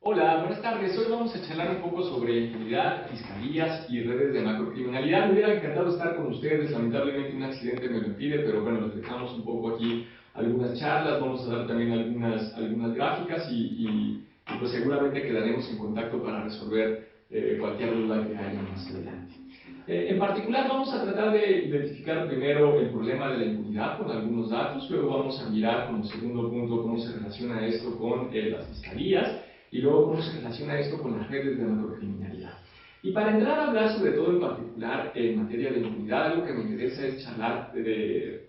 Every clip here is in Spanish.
Hola, buenas tardes. Hoy vamos a charlar un poco sobre impunidad, fiscalías y redes de macrocriminalidad. Me hubiera encantado estar con ustedes. Lamentablemente un accidente me lo impide, pero bueno, les dejamos un poco aquí algunas charlas. Vamos a dar también algunas gráficas y pues seguramente quedaremos en contacto para resolver cualquier duda que haya más adelante. En particular vamos a tratar de identificar primero el problema de la impunidad con algunos datos, luego vamos a mirar como segundo punto cómo se relaciona esto con las fiscalías y luego cómo se relaciona esto con las redes de macrocriminalidad. Y para entrar a hablar sobre todo en particular en materia de impunidad, algo que me interesa es charlar de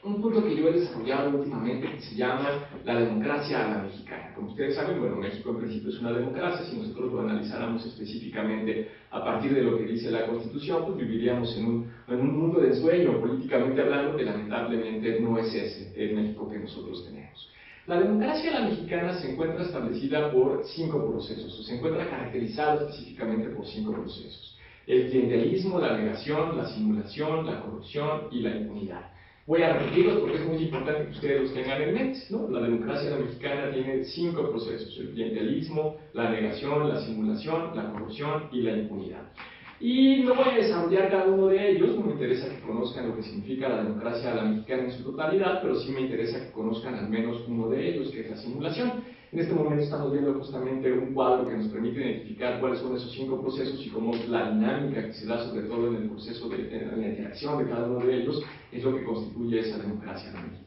un punto que yo he desarrollado últimamente que se llama la democracia a la mexicana. Como ustedes saben, bueno, México en principio es una democracia. Si nosotros lo analizáramos específicamente a partir de lo que dice la Constitución, pues viviríamos en un mundo de ensueño, políticamente hablando, que lamentablemente no es ese el México que nosotros tenemos. La democracia a la mexicana se encuentra establecida por 5 procesos, o se encuentra caracterizada específicamente por 5 procesos: el clientelismo, la negación, la simulación, la corrupción y la impunidad. Voy a repetirlos porque es muy importante que ustedes los tengan en mente, ¿no? La democracia a la mexicana tiene 5 procesos: el clientelismo, la negación, la simulación, la corrupción y la impunidad. Y no voy a desarrollar cada uno de ellos, no me interesa que conozcan lo que significa la democracia a la mexicana en su totalidad, pero sí me interesa que conozcan al menos uno de ellos, que es la simulación. En este momento estamos viendo justamente un cuadro que nos permite identificar cuáles son esos 5 procesos y cómo la dinámica que se da sobre todo en el proceso en la interacción de cada uno de ellos es lo que constituye esa democracia a la mexicana.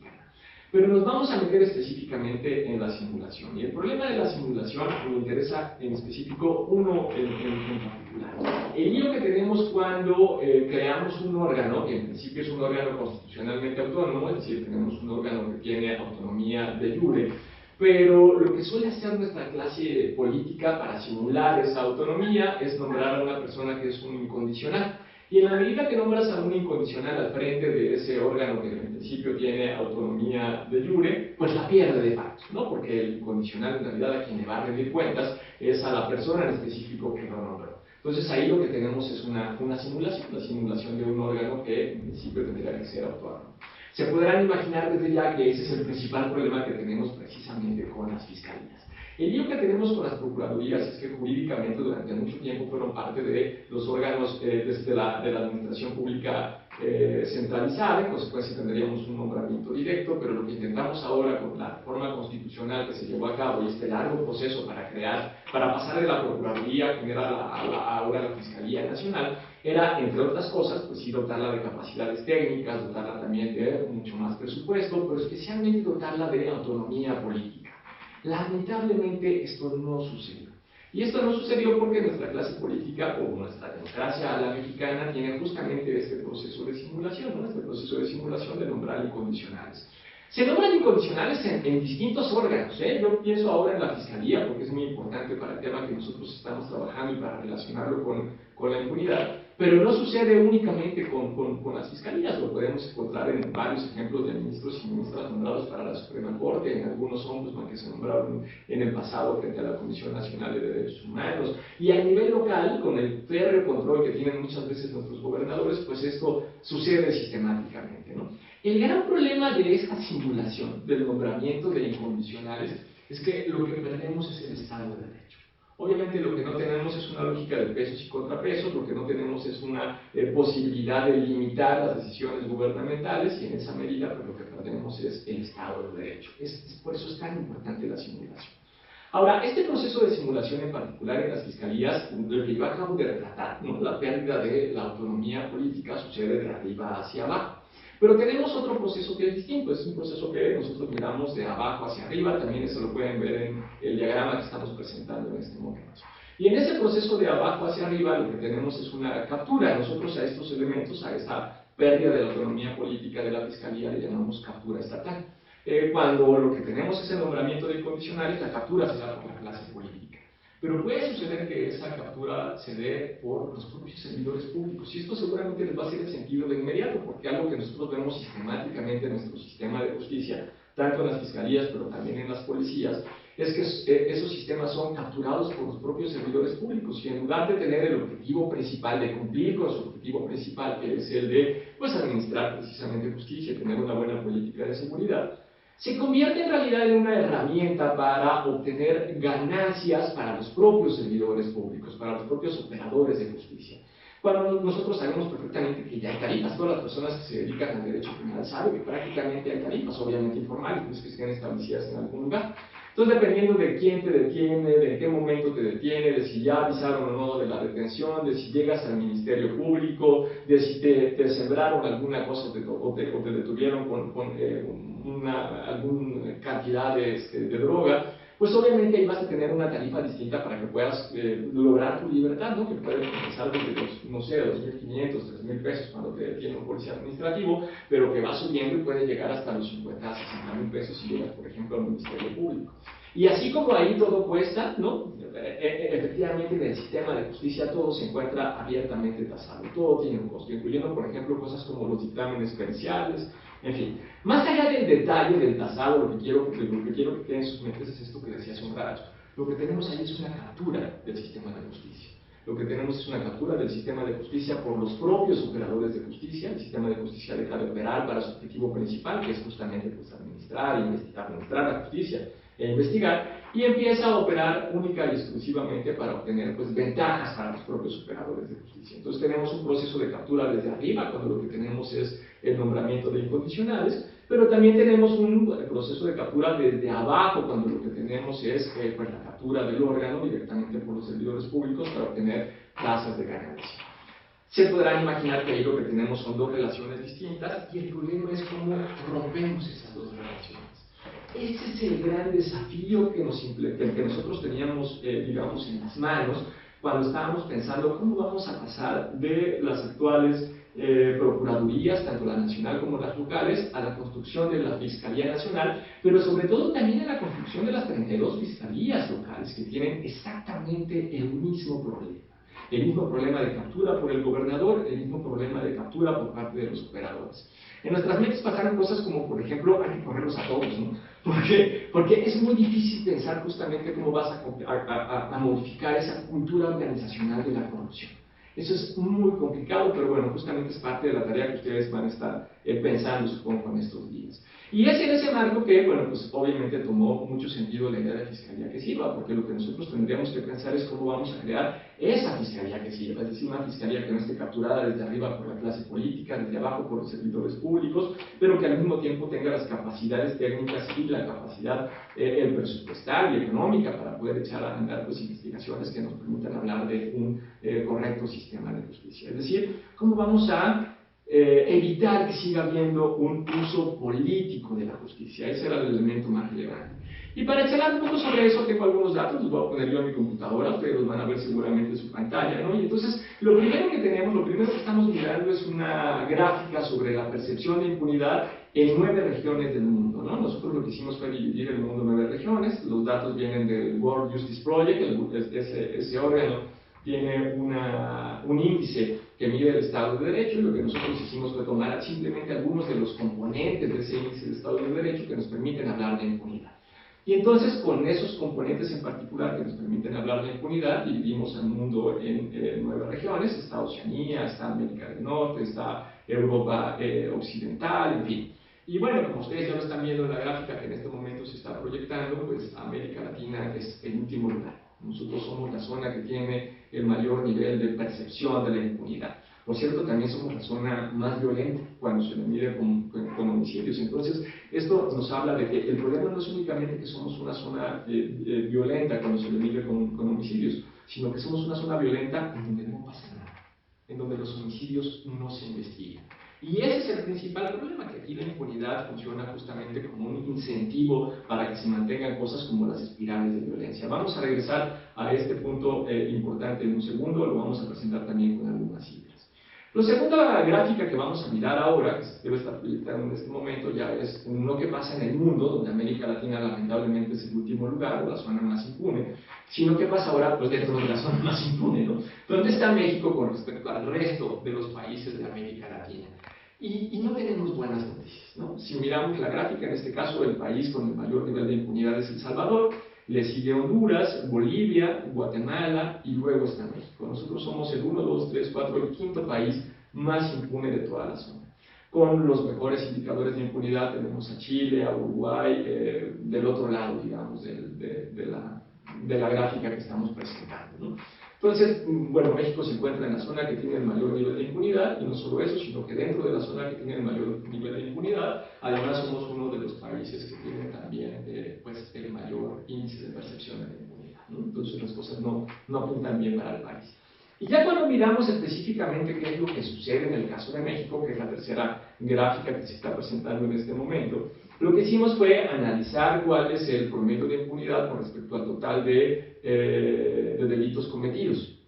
Pero nos vamos a meter específicamente en la simulación. Y el problema de la simulación me interesa en específico uno en particular. El lío que tenemos cuando creamos un órgano, que en principio es un órgano constitucionalmente autónomo, es decir, tenemos un órgano que tiene autonomía de jure, pero lo que suele hacer nuestra clase política para simular esa autonomía es nombrar a una persona que es un incondicional. Y en la medida que nombras a un incondicional al frente de ese órgano que en principio tiene autonomía de jure, pues la pierde de facto, ¿no? Porque el incondicional en realidad a quien le va a rendir cuentas es a la persona en específico que lo nombró. Entonces ahí lo que tenemos es una simulación, la simulación de un órgano que en principio tendría que ser autónomo. Se podrán imaginar desde ya que ese es el principal problema que tenemos precisamente con las fiscalías. El lío que tenemos con las procuradurías es que jurídicamente durante mucho tiempo fueron parte de los órganos de la administración pública centralizada. En consecuencia tendríamos un nombramiento directo, pero lo que intentamos ahora con la reforma constitucional que se llevó a cabo y este largo proceso para pasar de la Procuraduría a generar ahora la Fiscalía Nacional, era, entre otras cosas, pues sí dotarla de capacidades técnicas, dotarla también de mucho más presupuesto, pero especialmente dotarla de autonomía política. Lamentablemente esto no sucedió. Y esto no sucedió porque nuestra clase política o nuestra democracia a la mexicana tiene justamente este proceso de simulación, ¿no? Este proceso de simulación de nombrar incondicionales. Se nombran incondicionales en distintos órganos, ¿eh? Yo pienso ahora en la Fiscalía porque es muy importante para el tema que nosotros estamos trabajando y para relacionarlo con la impunidad, pero no sucede únicamente con las fiscalías. Lo podemos encontrar en varios ejemplos de ministros y ministras nombrados para la Suprema Corte, en algunos ombudsman que se nombraron en el pasado frente a la Comisión Nacional de Derechos Humanos, y a nivel local, con el férreo control que tienen muchas veces nuestros gobernadores, pues esto sucede sistemáticamente, ¿no? El gran problema de esta simulación del nombramiento de incondicionales es que lo que perdemos es el Estado de Derecho. Obviamente lo que no tenemos es una lógica de pesos y contrapesos, lo que no tenemos es una posibilidad de limitar las decisiones gubernamentales, y en esa medida pues, lo que perdemos es el Estado de Derecho. Por eso es tan importante la simulación. Ahora, este proceso de simulación en particular en las fiscalías, lo que yo acabo de retratar, ¿no? La pérdida de la autonomía política sucede de arriba hacia abajo. Pero tenemos otro proceso que es distinto, es un proceso que nosotros miramos de abajo hacia arriba, también eso lo pueden ver en el diagrama que estamos presentando en este momento. Y en ese proceso de abajo hacia arriba lo que tenemos es una captura. Nosotros a estos elementos, a esa pérdida de la autonomía política de la fiscalía le llamamos captura estatal. Cuando lo que tenemos es el nombramiento de incondicionales, la captura se da por la clase política. Pero puede suceder que esa captura se dé por los propios servidores públicos, y esto seguramente les va a hacer el sentido de inmediato, porque algo que nosotros vemos sistemáticamente en nuestro sistema de justicia, tanto en las fiscalías, pero también en las policías, es que esos sistemas son capturados por los propios servidores públicos, y en lugar de tener el objetivo principal, de cumplir con su objetivo principal, que es el de pues, administrar precisamente justicia, tener una buena política de seguridad, se convierte en realidad en una herramienta para obtener ganancias para los propios servidores públicos, para los propios operadores de justicia. Cuando nosotros sabemos perfectamente que ya hay tarifas, todas las personas que se dedican al derecho penal saben que prácticamente hay tarifas, obviamente informales, no es que estén establecidas en algún lugar. Entonces, dependiendo de quién te detiene, de en qué momento te detiene, de si ya avisaron o no de la detención, de si llegas al Ministerio Público, de si te sembraron alguna cosa o te detuvieron con alguna cantidad de droga, pues obviamente ahí vas a tener una tarifa distinta para que puedas lograr tu libertad, ¿no? Que puede empezar desde los, no sé, 2.500, 3.000 pesos cuando te detiene un policía administrativo, pero que va subiendo y puede llegar hasta los 50, 60.000 pesos si llegas, por ejemplo, al Ministerio Público. Y así como ahí todo cuesta, ¿no? Efectivamente en el sistema de justicia todo se encuentra abiertamente tasado, todo tiene un costo, incluyendo, por ejemplo, cosas como los dictámenes periciales, en fin. Más allá del detalle del tasado, lo que quiero que quede en sus mentes es esto que decía hace un rato. Lo que tenemos ahí es una captura del sistema de justicia. Lo que tenemos es una captura del sistema de justicia por los propios operadores de justicia. El sistema de justicia deja de operar para su objetivo principal, que es justamente pues, administrar la justicia e investigar, y empieza a operar única y exclusivamente para obtener pues, ventajas para los propios operadores de justicia. Entonces tenemos un proceso de captura desde arriba, cuando lo que tenemos es el nombramiento de incondicionales, pero también tenemos un proceso de captura desde abajo, cuando lo que tenemos es pues, la captura del órgano directamente por los servidores públicos para obtener tasas de ganancia. Se podrán imaginar que ahí lo que tenemos son dos relaciones distintas, y el problema es cómo rompemos esas dos relaciones. Ese es el gran desafío que nosotros teníamos, digamos, en las manos cuando estábamos pensando cómo vamos a pasar de las actuales procuradurías, tanto la nacional como las locales, a la construcción de la Fiscalía Nacional, pero sobre todo también a la construcción de las 32 fiscalías locales que tienen exactamente el mismo problema. El mismo problema de captura por el gobernador, el mismo problema de captura por parte de los operadores. En nuestras mentes pasaron cosas como, por ejemplo, hay que correrlos a todos, ¿no? Porque es muy difícil pensar justamente cómo vas a modificar esa cultura organizacional de la corrupción. Eso es muy complicado, pero bueno, justamente es parte de la tarea que ustedes van a estar pensando, supongo, en estos días. Y es en ese marco que, bueno, pues obviamente tomó mucho sentido la idea de fiscalía que sirva, porque lo que nosotros tendríamos que pensar es cómo vamos a crear esa fiscalía que sirva, es decir, una fiscalía que no esté capturada desde arriba por la clase política, desde abajo por los servidores públicos, pero que al mismo tiempo tenga las capacidades técnicas y la capacidad presupuestal y económica para poder echar a andar pues, investigaciones que nos permitan hablar de un correcto sistema de justicia. Es decir, cómo vamos a evitar que siga habiendo un uso político de la justicia. Ese era el elemento más relevante. Y para charlar un poco sobre eso, tengo algunos datos, los voy a poner yo en mi computadora, ustedes los van a ver seguramente en su pantalla, ¿no? Y entonces, lo primero que estamos mirando es una gráfica sobre la percepción de impunidad en 9 regiones del mundo, ¿no? Nosotros lo que hicimos fue dividir el mundo en 9 regiones, los datos vienen del World Justice Project, ese órgano tiene un índice que mide el Estado de Derecho, y lo que nosotros hicimos fue tomar simplemente algunos de los componentes de ese índice de Estado de Derecho que nos permiten hablar de impunidad. Y entonces, con esos componentes en particular que nos permiten hablar de impunidad, dividimos el mundo en 9 regiones. Está Oceanía, está América del Norte, está Europa Occidental, en fin. Y bueno, como ustedes ya lo están viendo en la gráfica que en este momento se está proyectando, pues América Latina es el último lugar. Nosotros somos la zona que tiene el mayor nivel de percepción de la impunidad. Por cierto, también somos la zona más violenta cuando se le mide con homicidios. Entonces, esto nos habla de que el problema no es únicamente que somos una zona violenta cuando se le mide con homicidios, sino que somos una zona violenta en donde no pasa nada, en donde los homicidios no se investigan. Y ese es el principal problema, que aquí la impunidad funciona justamente como un incentivo para que se mantengan cosas como las espirales de violencia. Vamos a regresar a este punto importante en un segundo, lo vamos a presentar también con algunas cifras. La segunda gráfica que vamos a mirar ahora, que se debe estar proyectando en este momento, ya es lo que pasa en el mundo, donde América Latina lamentablemente es el último lugar, o la zona más impune, sino qué pasa ahora pues dentro de la zona más impune, ¿no? ¿Dónde está México con respecto al resto de los países de América Latina? Y no tenemos buenas noticias, ¿no? Si miramos la gráfica, en este caso el país con el mayor nivel de impunidad es El Salvador, le sigue Honduras, Bolivia, Guatemala y luego está México. Nosotros somos el 1, 2, 3, 4, el quinto país más impune de toda la zona. Con los mejores indicadores de impunidad tenemos a Chile, a Uruguay, del otro lado, digamos, de la gráfica que estamos presentando, ¿no? Entonces, bueno, México se encuentra en la zona que tiene el mayor nivel de impunidad, y no solo eso, sino que dentro de la zona que tiene el mayor nivel de impunidad, además somos uno de los países que tiene también pues, el mayor índice de percepción de la impunidad, ¿no? Entonces las cosas no pintan bien para el país. Y ya cuando miramos específicamente qué es lo que sucede en el caso de México, que es la tercera gráfica que se está presentando en este momento, lo que hicimos fue analizar cuál es el promedio de impunidad con respecto al total de delitos cometidos.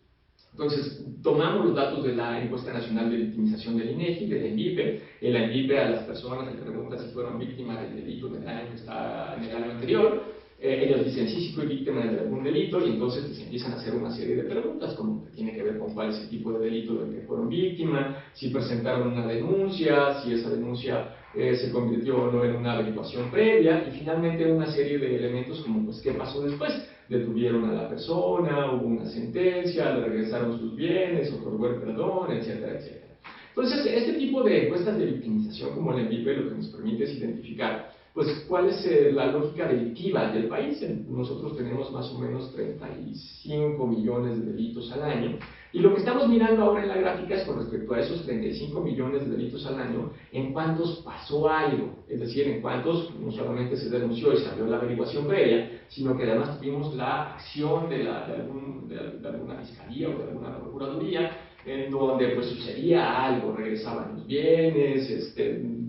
Entonces, tomamos los datos de la Encuesta Nacional de Victimización del INEGI, de la ENVIPE. En la ENVIPE a las personas le preguntan si fueron víctimas del delito del año que está en el año anterior. Ellos dicen, sí fui víctima de algún delito, y entonces pues, empiezan a hacer una serie de preguntas, como que tiene que ver con cuál es el tipo de delito del que fueron víctimas, si presentaron una denuncia, si esa denuncia se convirtió o no en una averiguación previa, y finalmente una serie de elementos como pues qué pasó después. Detuvieron a la persona, hubo una sentencia, le regresaron sus bienes, otorgó el perdón, etcétera, etcétera. Entonces, este tipo de encuestas de victimización como la ENVIPE lo que nos permite es identificar pues cuál es la lógica delictiva del país. Nosotros tenemos más o menos 35 millones de delitos al año, y lo que estamos mirando ahora en la gráfica es con respecto a esos 35 millones de delitos al año, en cuántos pasó algo, es decir, en cuántos no solamente se denunció y se abrió la averiguación previa, sino que además tuvimos la acción de alguna fiscalía o de alguna procuraduría, en donde pues sucedía algo, regresaban los bienes,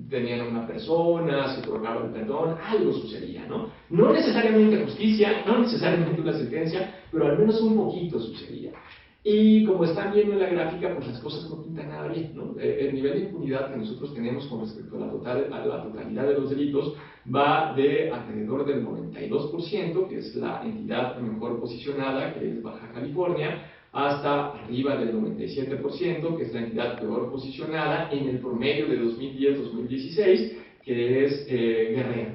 tenían a una persona, se otorgaba el perdón, algo sucedía, ¿no? No necesariamente justicia, no necesariamente una sentencia, pero al menos un poquito sucedía. Y como están viendo en la gráfica, pues las cosas no pintan nada bien, ¿no? El nivel de impunidad que nosotros tenemos con respecto a la totalidad de los delitos va de alrededor del 92%, que es la entidad mejor posicionada, que es Baja California, hasta arriba del 97%, que es la entidad peor posicionada en el promedio de 2010-2016, que es Guerrero.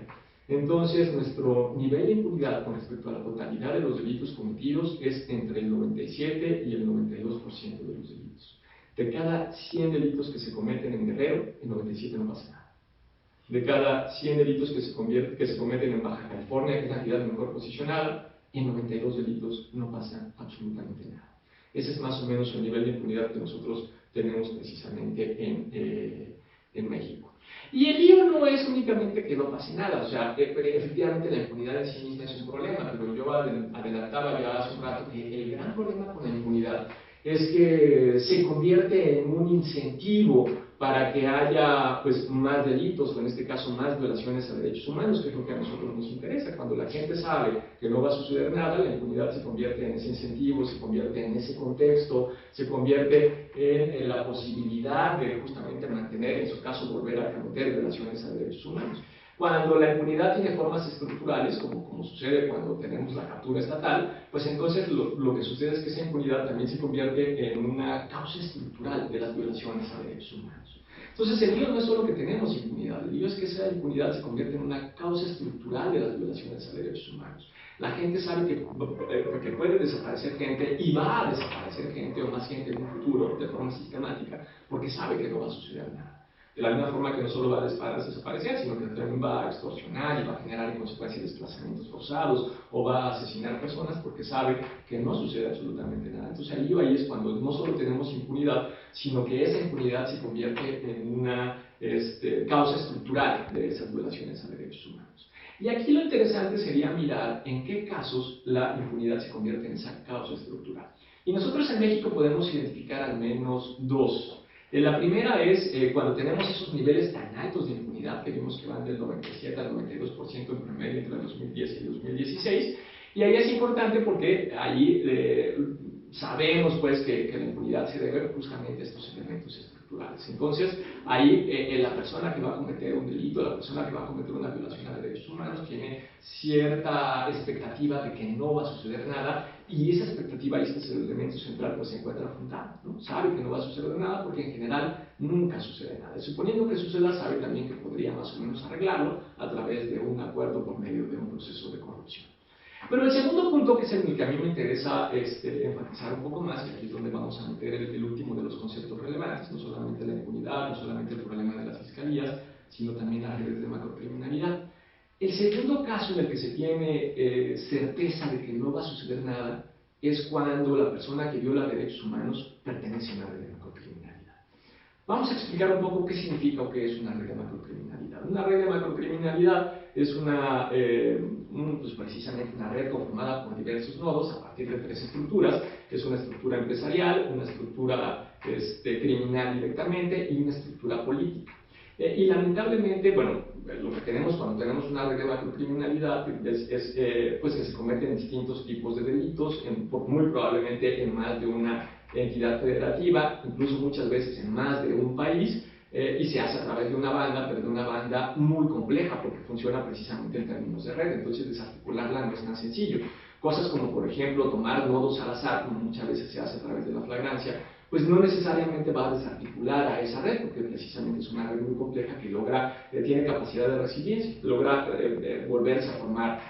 Entonces, nuestro nivel de impunidad con respecto a la totalidad de los delitos cometidos es entre el 97 y el 92% de los delitos. De cada 100 delitos que se cometen en Guerrero, en 97 no pasa nada. De cada 100 delitos que se cometen en Baja California, que es la entidad mejor posicionada, en 92 delitos no pasa absolutamente nada. Ese es más o menos el nivel de impunidad que nosotros tenemos precisamente en México. Y el lío no es únicamente que no pase nada, o sea, efectivamente la impunidad en sí misma es un problema, pero yo adelantaba ya hace un rato que el gran problema con la impunidad es que se convierte en un incentivo para que haya pues, más delitos, o en este caso más violaciones a derechos humanos, que es lo que a nosotros nos interesa. Cuando la gente sabe que no va a suceder nada, la impunidad se convierte en ese incentivo, se convierte en ese contexto, se convierte en la posibilidad de justamente mantener, en su caso, volver a cometer violaciones a derechos humanos. Cuando la impunidad tiene formas estructurales, como sucede cuando tenemos la captura estatal, pues entonces lo que sucede es que esa impunidad también se convierte en una causa estructural de las violaciones a derechos humanos. Entonces el lío no es solo que tenemos impunidad, el lío es que esa impunidad se convierte en una causa estructural de las violaciones a derechos humanos. La gente sabe que puede desaparecer gente y va a desaparecer gente o más gente en un futuro de forma sistemática porque sabe que no va a suceder nada. De la misma forma que no solo va a desaparecer, sino que también va a extorsionar y va a generar en consecuencia desplazamientos forzados o va a asesinar personas porque sabe que no sucede absolutamente nada. Entonces mucha lío ahí es cuando no solo tenemos impunidad, sino que esa impunidad se convierte en una causa estructural de esas violaciones a derechos humanos. Y aquí lo interesante sería mirar en qué casos la impunidad se convierte en esa causa estructural. Y nosotros en México podemos identificar al menos dos. La primera es cuando tenemos esos niveles tan altos de impunidad, que vimos que van del 97 al 92% en promedio entre el 2010 y el 2016, y ahí es importante porque ahí sabemos pues que la impunidad se debe justamente a estos elementos estructurales. Entonces, ahí la persona que va a cometer un delito, la persona que va a cometer una violación a derechos humanos tiene cierta expectativa de que no va a suceder nada, y esa expectativa, y este es el elemento central, pues se encuentra fundada, ¿no? Sabe que no va a suceder nada porque en general nunca sucede nada. Y suponiendo que suceda, sabe también que podría más o menos arreglarlo a través de un acuerdo por medio de un proceso de corrupción. Pero el segundo punto, que es el que a mí me interesa enfatizar un poco más, y aquí es donde vamos a meter el último de los conceptos relevantes, no solamente la impunidad, no solamente el problema de las fiscalías, sino también las redes de macrocriminalidad. El segundo caso en el que se tiene certeza de que no va a suceder nada es cuando la persona que viola derechos humanos pertenece a una red de macrocriminalidad. Vamos a explicar un poco qué significa o qué es una red de macrocriminalidad. Una red de macrocriminalidad es pues precisamente una red conformada por diversos nodos a partir de tres estructuras, que es una estructura empresarial, una estructura criminal directamente y una estructura política. Y lamentablemente, bueno, lo que tenemos cuando tenemos una red de macrocriminalidad es pues que se cometen distintos tipos de delitos, muy probablemente en más de una entidad federativa, incluso muchas veces en más de un país, y se hace a través de una banda, pero de una banda muy compleja porque funciona precisamente en términos de red, entonces desarticularla no es tan sencillo. Cosas como, por ejemplo, tomar nodos al azar, como muchas veces se hace a través de la flagrancia, pues no necesariamente va a desarticular a esa red, porque precisamente es una red muy compleja que tiene capacidad de resiliencia, logra volverse a formar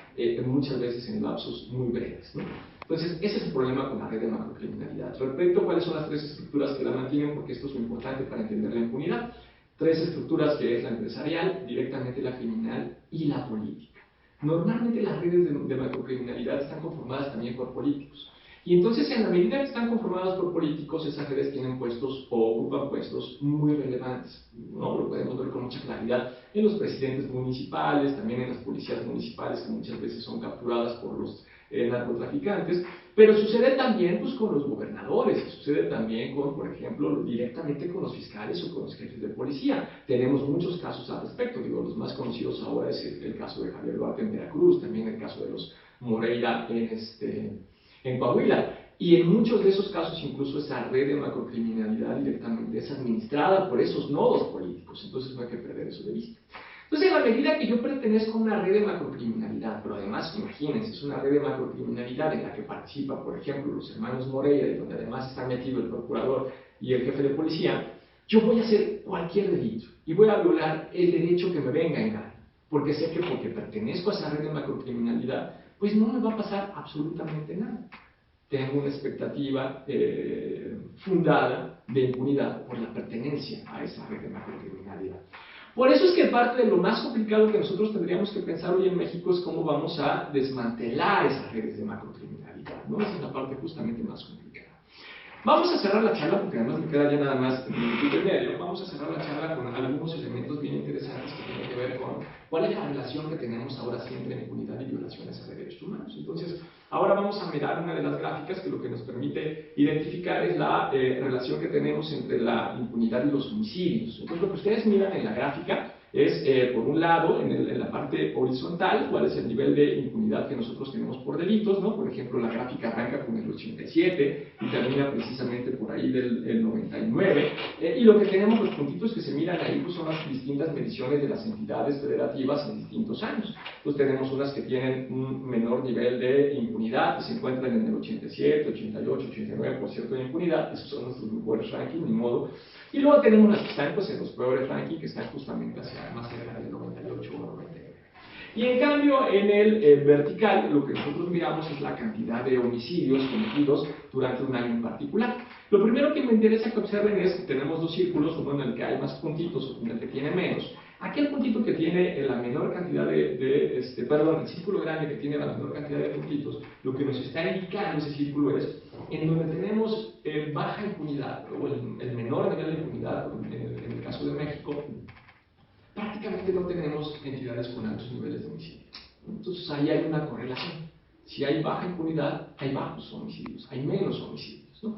muchas veces en lapsos muy breves, ¿no? Entonces, ese es el problema con la red de macrocriminalidad. Repito cuáles son las tres estructuras que la mantienen, porque esto es muy importante para entender la impunidad. Tres estructuras, que es la empresarial, directamente la criminal y la política. Normalmente las redes de macrocriminalidad están conformadas también por políticos. Y entonces, en la medida que están conformadas por políticos, esas redes tienen puestos o ocupan puestos muy relevantes, ¿no? Lo podemos ver con mucha claridad en los presidentes municipales, también en las policías municipales, que muchas veces son capturadas por los narcotraficantes, pero sucede también pues, con los gobernadores, sucede también con, por ejemplo, directamente con los fiscales o con los jefes de policía. Tenemos muchos casos al respecto, digo, los más conocidos ahora es el caso de Javier Duarte en Veracruz, también el caso de los Moreira en Coahuila. Y en muchos de esos casos incluso esa red de macrocriminalidad directamente es administrada por esos nodos políticos, entonces no hay que perder eso de vista. Entonces, en la medida que yo pertenezco a una red de macrocriminalidad, pero además, imagínense, es una red de macrocriminalidad en la que participa, por ejemplo, los hermanos Moreira, y donde además está metido el procurador y el jefe de policía, yo voy a hacer cualquier delito y voy a violar el derecho que me venga en gana, porque sé que porque pertenezco a esa red de macrocriminalidad, pues no me va a pasar absolutamente nada. Tengo una expectativa fundada de impunidad por la pertenencia a esa red de macrocriminalidad. Por eso es que parte de lo más complicado que nosotros tendríamos que pensar hoy en México es cómo vamos a desmantelar esas redes de macrocriminalidad, ¿no? Esa es la parte justamente más complicada. Vamos a cerrar la charla, porque además me queda ya nada más un minutito y medio. Vamos a cerrar la charla con algunos elementos bien interesantes que tienen que ver con cuál es la relación que tenemos ahora siempre en impunidad y violaciones a derechos humanos. Entonces, ahora vamos a mirar una de las gráficas que lo que nos permite identificar es la relación que tenemos entre la impunidad y los homicidios. Entonces, lo que ustedes miran en la gráfica es, por un lado, en la parte horizontal, cuál es el nivel de impunidad que nosotros tenemos por delitos, ¿no? Por ejemplo, la gráfica arranca con el 87 y termina precisamente por ahí del 99, y lo que tenemos, los puntitos que se miran ahí, pues son las distintas mediciones de las entidades federativas en distintos años. Entonces tenemos unas que tienen un menor nivel de impunidad, que se encuentran en el 87, 88, 89% de impunidad, esos son nuestros mejores rankings, ni modo. Y luego tenemos las que están pues, en los peores rankings, que están justamente más cerca del 98 o 99. Y en cambio, en el vertical, lo que nosotros miramos es la cantidad de homicidios cometidos durante un año en particular. Lo primero que me interesa que observen es que tenemos dos círculos, uno en el que hay más puntitos, otro en el que tiene menos. Aquel puntito que tiene la menor cantidad el círculo grande que tiene la menor cantidad de puntitos, lo que nos está indicando ese círculo es en donde tenemos baja impunidad, o el menor nivel de impunidad, en el caso de México, prácticamente no tenemos entidades con altos niveles de homicidios. Entonces ahí hay una correlación. Si hay baja impunidad, hay bajos homicidios, hay menos homicidios, ¿no?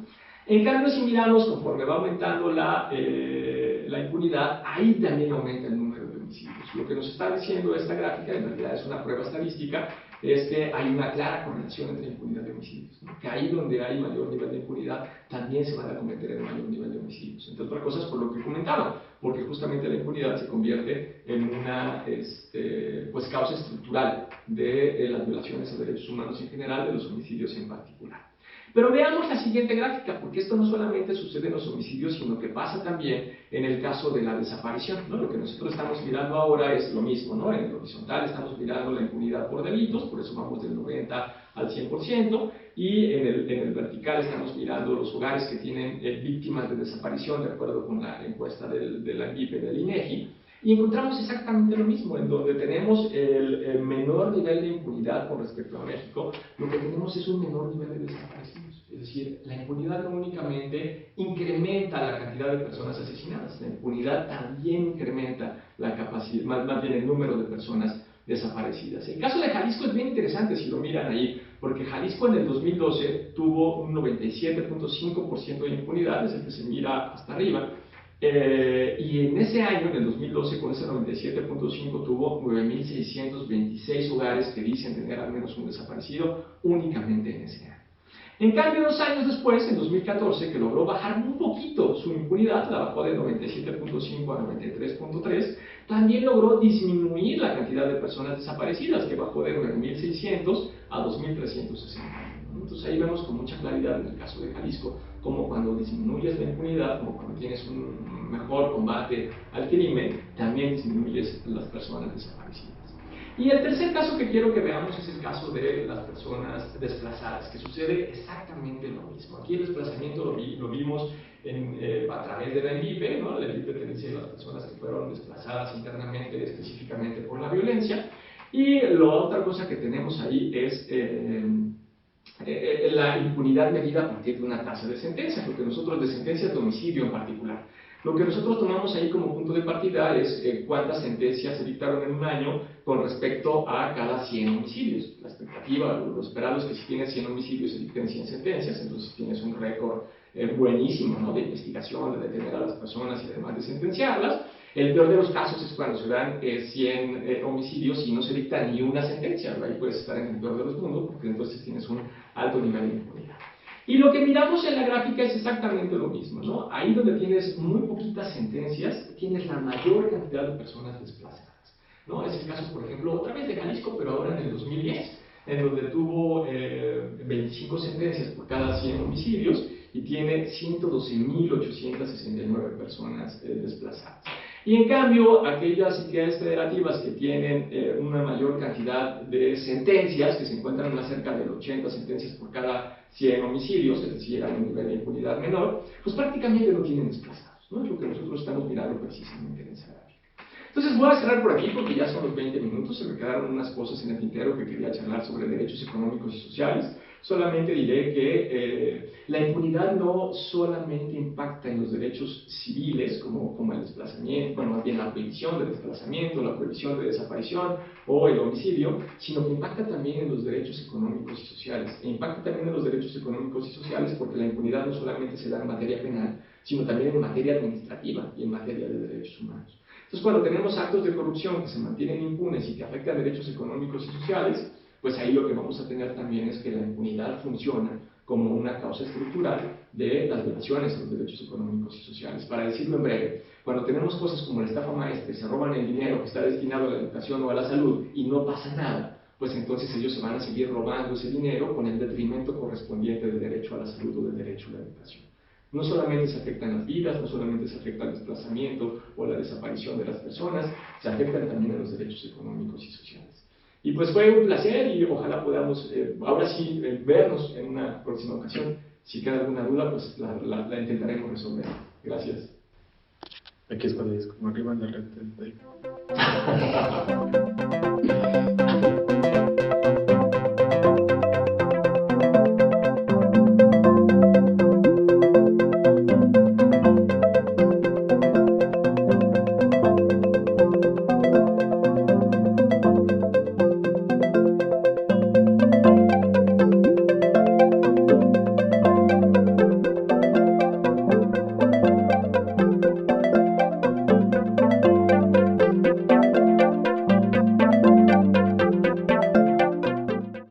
En cambio, si miramos conforme va aumentando la impunidad, ahí también aumenta el número de homicidios. Lo que nos está diciendo esta gráfica, en realidad es una prueba estadística, es que hay una clara correlación entre impunidad y homicidios, ¿no? Que ahí donde hay mayor nivel de impunidad, también se van a cometer el mayor nivel de homicidios. Entre otras cosas, por lo que comentaba, porque justamente la impunidad se convierte en una pues, causa estructural de las violaciones a derechos humanos en general, de los homicidios en particular. Pero veamos la siguiente gráfica, porque esto no solamente sucede en los homicidios, sino que pasa también en el caso de la desaparición, ¿no? Lo que nosotros estamos mirando ahora es lo mismo, ¿no? En el horizontal estamos mirando la impunidad por delitos, por eso vamos del 90 al 100%, y en el vertical estamos mirando los hogares que tienen víctimas de desaparición, de acuerdo con la encuesta de la INVIPE y del INEGI, y encontramos exactamente lo mismo, en donde tenemos el menor nivel de impunidad con respecto a México, lo que tenemos es un menor nivel de desaparecidos. Es decir, la impunidad no únicamente incrementa la cantidad de personas asesinadas, la impunidad también incrementa la capacidad, más bien el número de personas desaparecidas. El caso de Jalisco es bien interesante si lo miran ahí, porque Jalisco en el 2012 tuvo un 97.5% de impunidad, es el que se mira hasta arriba, y en ese año, en el 2012, con ese 97.5 tuvo 9.626 hogares que dicen tener al menos un desaparecido únicamente en ese año. En cambio, 2 años después, en 2014, que logró bajar un poquito su impunidad, la bajó de 97.5 a 93.3, también logró disminuir la cantidad de personas desaparecidas, que bajó de 9.600 a 2.360. Entonces ahí vemos con mucha claridad en el caso de Jalisco, como cuando disminuyes la impunidad, como cuando tienes un mejor combate al crimen, también disminuyes las personas desaparecidas. Y el tercer caso que quiero que veamos es el caso de las personas desplazadas, que sucede exactamente lo mismo. Aquí el desplazamiento lo vimos a través de la INVIPE, ¿no? La INVIPE te dice las personas que fueron desplazadas internamente, específicamente por la violencia. Y la otra cosa que tenemos ahí es la impunidad medida a partir de una tasa de sentencia, porque nosotros de sentencias de homicidio en particular. Lo que nosotros tomamos ahí como punto de partida es cuántas sentencias se dictaron en un año con respecto a cada 100 homicidios. La expectativa, lo esperado es que si tienes 100 homicidios se dicten 100 sentencias, entonces tienes un récord buenísimo, ¿no? De investigación, de detener a las personas y además de sentenciarlas. El peor de los casos es cuando se dan 100 homicidios y no se dicta ni una sentencia, ahí puedes estar en el peor de los mundos porque entonces tienes un alto nivel de impunidad. Y lo que miramos en la gráfica es exactamente lo mismo, ¿no? Ahí donde tienes muy poquitas sentencias, tienes la mayor cantidad de personas desplazadas, ¿no? Es el caso, por ejemplo, otra vez de Jalisco, pero ahora en el 2010, en donde tuvo 25 sentencias por cada 100 homicidios y tiene 112.869 personas desplazadas. Y en cambio, aquellas entidades federativas que tienen una mayor cantidad de sentencias, que se encuentran más cerca de 80 sentencias por cada 100 homicidios, es decir, llegan a un nivel de impunidad menor, pues prácticamente no tienen desplazados, ¿no? Es lo que nosotros estamos mirando precisamente en esa gráfica. Entonces voy a cerrar por aquí porque ya son los 20 minutos, se me quedaron unas cosas en el tintero que quería charlar sobre derechos económicos y sociales. Solamente diré que la impunidad no solamente impacta en los derechos civiles, como el desplazamiento, bueno, más bien la prohibición de desplazamiento, la prohibición de desaparición o el homicidio, sino que impacta también en los derechos económicos y sociales. E impacta también en los derechos económicos y sociales porque la impunidad no solamente se da en materia penal, sino también en materia administrativa y en materia de derechos humanos. Entonces, cuando tenemos actos de corrupción que se mantienen impunes y que afectan derechos económicos y sociales, pues ahí lo que vamos a tener también es que la impunidad funciona como una causa estructural de las violaciones a los derechos económicos y sociales. Para decirlo en breve, cuando tenemos cosas como la estafa maestra y se roban el dinero que está destinado a la educación o a la salud y no pasa nada, pues entonces ellos se van a seguir robando ese dinero con el detrimento correspondiente del derecho a la salud o del derecho a la educación. No solamente se afectan las vidas, no solamente se afecta el desplazamiento o la desaparición de las personas, se afectan también a los derechos económicos y sociales. Y pues fue un placer y ojalá podamos ahora sí vernos en una próxima ocasión. Si queda alguna duda, pues la intentaremos resolver. Gracias. Aquí es cuando es como arriba en la red del